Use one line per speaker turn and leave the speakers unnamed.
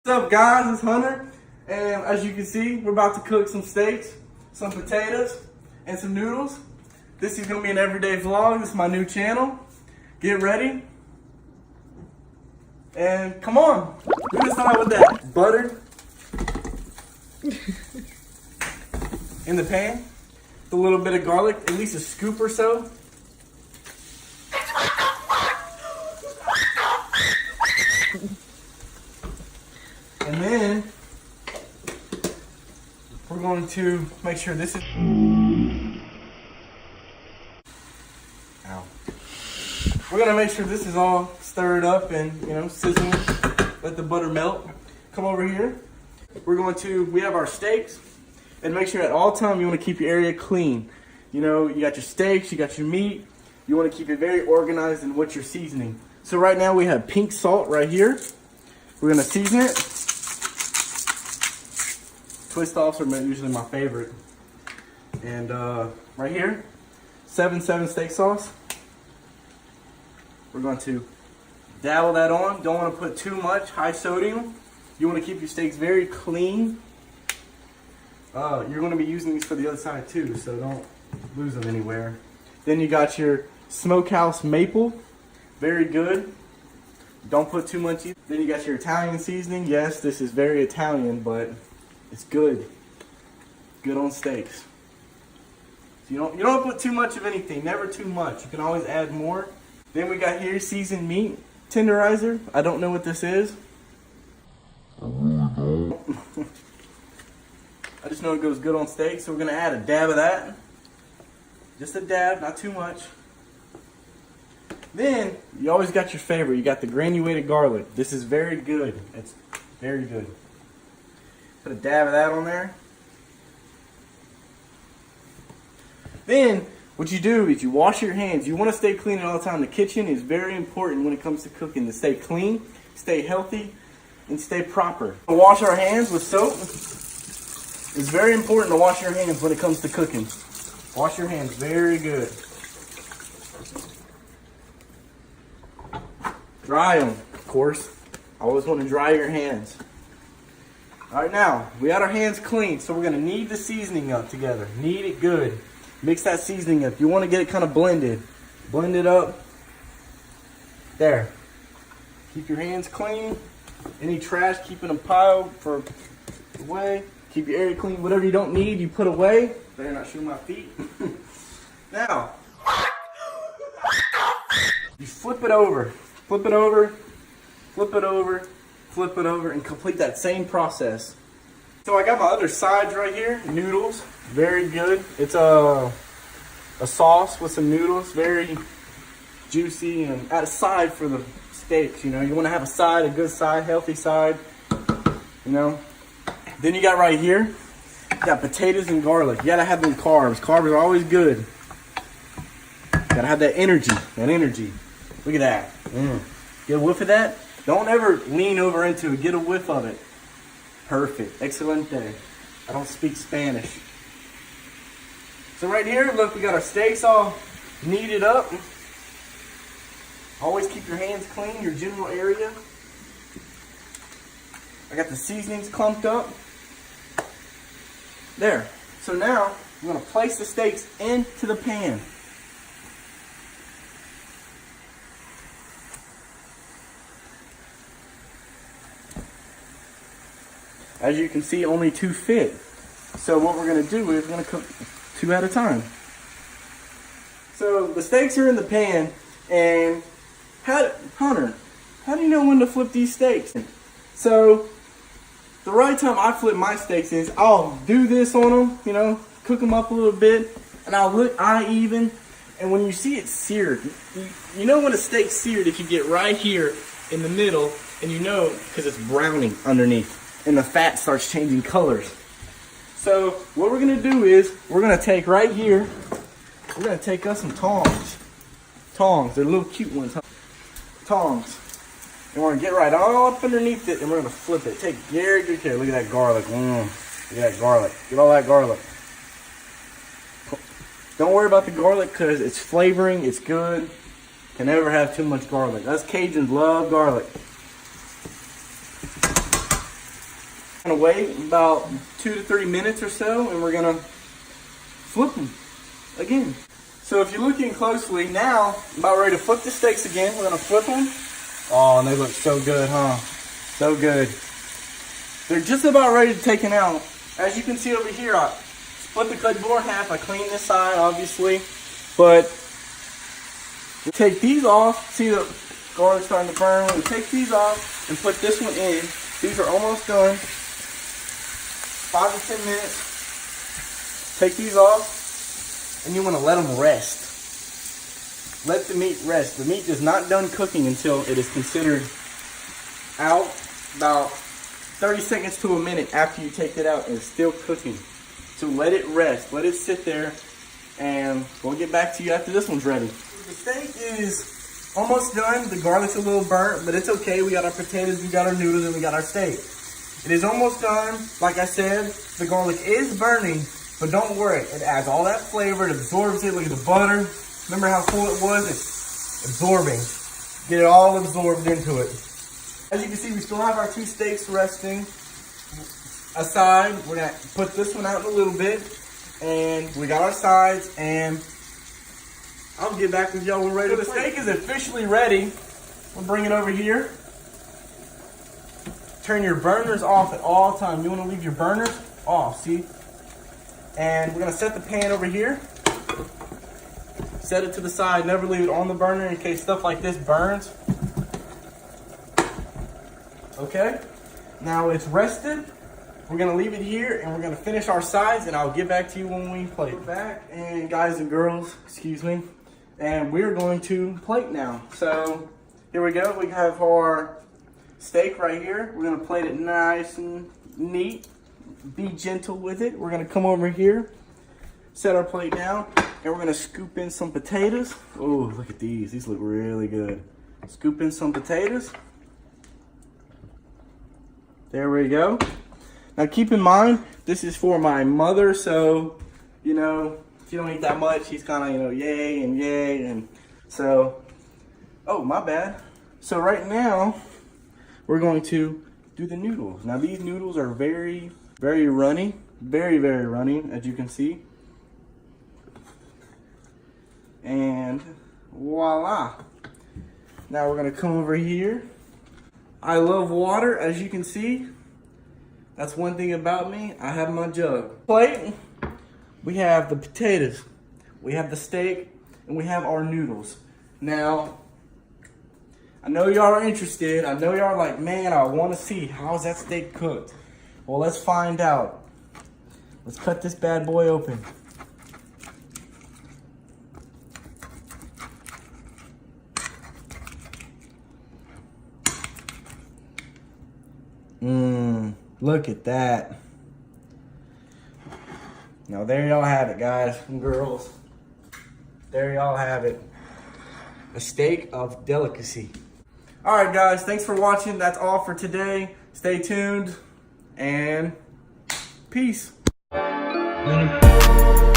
What's up guys, it's Hunter, and as you can see, we're about to cook some steaks, some potatoes, and some noodles. This is gonna be an everyday vlog. This is my new channel. Get ready. And come on, we're gonna start with that butter in the pan, with a little bit of garlic, at least a scoop or so. And then we're going to make sure this is, we're gonna make sure this is all stirred up and, you know, sizzling. Let the butter melt. Come over here. We have our steaks, and make sure at all time you want to keep your area clean. You know, you got your steaks, you got your meat. You want to keep it very organized in what you're seasoning. So right now we have pink salt right here. We're gonna season it. Twist offs are usually my favorite. And right here, 7-7 steak sauce. We're going to dabble that on. Don't want to put too much high sodium. You want to keep your steaks very clean. You're going to be using these for the other side too, so don't lose them anywhere. Then you got your smokehouse maple. Very good. Don't put too much. Then you got your Italian seasoning. Yes, this is very Italian, but it's good. Good on steaks. So you don't put too much of anything. Never too much. You can always add more. Then we got here seasoned meat tenderizer. I don't know what this is. I really don't. I just know it goes good on steak, so we're gonna add a dab of that. Just a dab, not too much. Then you always got your favorite. You got the granulated garlic. This is very good. It's very good. Put a dab of that on there. Then what you do is you wash your hands. You want to stay clean all the time. The kitchen is very important when it comes to cooking, to stay clean, stay healthy, and stay proper. Wash our hands with soap. It's very important to wash your hands when it comes to cooking. Wash your hands very good. Dry them, of course. Always want to dry your hands. All right, now we got our hands clean, so we're gonna knead the seasoning up together. Knead it good. Mix that seasoning up. You want to get it kind of blended. Blend it up. There. Keep your hands clean. Any trash, keeping them piled for away. Keep your area clean. Whatever you don't need, you put away. Better not shoot my feet. Now, you flip it over. Flip it over. Flip it over. Flip it over, and complete that same process. So I got my other sides right here. Noodles. Very good. It's a sauce with some noodles. Very juicy, and add a side for the steaks. You know, you want to have a side, a good side, healthy side. You know. Then you got right here, you got potatoes and garlic. You gotta have them carbs. Carbs are always good. Gotta have that energy. That energy. Look at that. Get a whiff of that. Don't ever lean over into it. Get a whiff of it. Perfect. Excelente. I don't speak Spanish. So right here, look, we got our steaks all kneaded up. Always keep your hands clean, your general area. I got the seasonings clumped up. There. So now, we're going to place the steaks into the pan. As you can see, only 2 fit. So what we're going to do is we're going to cook 2 at a time. So the steaks are in the pan, and Hunter, how do you know when to flip these steaks? So the right time I flip my steaks is I'll do this on them, you know, cook them up a little bit, and I'll look eye even. And when you see it seared, you know when a steak's seared if you get right here in the middle, and you know because it's browning underneath. And the fat starts changing colors. So what we're gonna do is we're gonna take right here, we're gonna take us some tongs. Tongs, they're little cute ones, huh? Tongs. And we're gonna get right all up underneath it, and we're gonna flip it. Take very good care. Look at that garlic. Look at that garlic. Get all that garlic. Don't worry about the garlic because it's flavoring, it's good. Can never have too much garlic. Us Cajuns love garlic. Gonna wait about 2 to 3 minutes or so, and we're gonna flip them again. So if you're looking closely now, I'm about ready to flip the steaks again. We're gonna flip them. Oh, and they look so good, huh? So good. They're just about ready to take it out. As you can see over here, I split the cutting board in half. I cleaned this side, obviously, but take these off. See the garlic starting to burn. We take these off and put this one in. These are almost done. 5 to 10 minutes. Take these off, and you want to let them rest. Let the meat rest. The meat is not done cooking until it is considered out. About 30 seconds to a minute after you take it out, and it's still cooking. So let it rest. Let it sit there, and we'll get back to you after this one's ready. The steak is almost done. The garlic's a little burnt, but it's okay. We got our potatoes, we got our noodles, and we got our steak. It is almost done. Like I said, the garlic is burning, but don't worry. It adds all that flavor. It absorbs it. Look at the butter. Remember how full it was? It's absorbing. Get it all absorbed into it. As you can see, we still have our 2 steaks resting aside. We're going to put this one out in a little bit. And we got our sides, and I'll get back with y'all when we're ready. So the steak is officially ready. We'll bring it over here. Turn your burners off at all times. You want to leave your burners off, see? And we're going to set the pan over here. Set it to the side. Never leave it on the burner in case stuff like this burns. Okay? Now it's rested. We're going to leave it here, and we're going to finish our sides, and I'll get back to you when we plate. We're back, and guys and girls, excuse me, and we're going to plate now. So here we go. We have our steak right here. We're going to plate it nice and neat. Be gentle with it. We're going to come over here, set our plate down, and we're going to scoop in some potatoes. Oh, look at these. These look really good. Scoop in some potatoes. There we go. Now keep in mind, this is for my mother, so, you know, she don't eat that much. She's kind of, you know, yay and yay, and so, oh, my bad. So right now, we're going to do the noodles. Now these noodles are very, very runny, very, very runny, as you can see. And voila. Now we're gonna come over here. I love water, as you can see. That's one thing about me. I have my jug. Plate, we have the potatoes, we have the steak, and we have our noodles. Now, I know y'all are interested. I know y'all are like, man, I want to see how's that steak cooked. Well, let's find out. Let's cut this bad boy open. Look at that. Now there y'all have it, guys and girls. There y'all have it. A steak of delicacy. Alright guys, thanks for watching. That's all for today. Stay tuned and peace. Later.